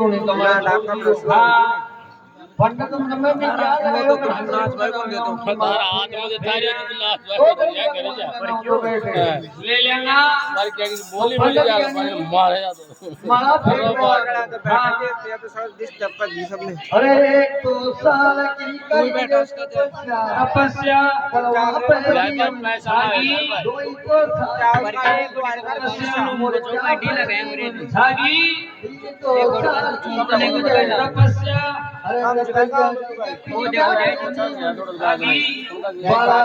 જોડે તમારા હા પણ તો તમે બી યાદ આવ્યો કે નાચ ભાઈ કોણ દેતો તારા હાથ માં થારી તો નાચ ભાઈ કરે જા पर क्यों बैठे ले लेना मारी क्या बोली बोली जा मारे जा तो मारा फेंक तो बैठे थे तो सब डिस्टर्ब कर दी सबने अरे एक तो साल की कोई बैठा उसका तपस्या लाइफ में पैसा दोई को सागी तो तपस्या अरे वो देखो सागी बाला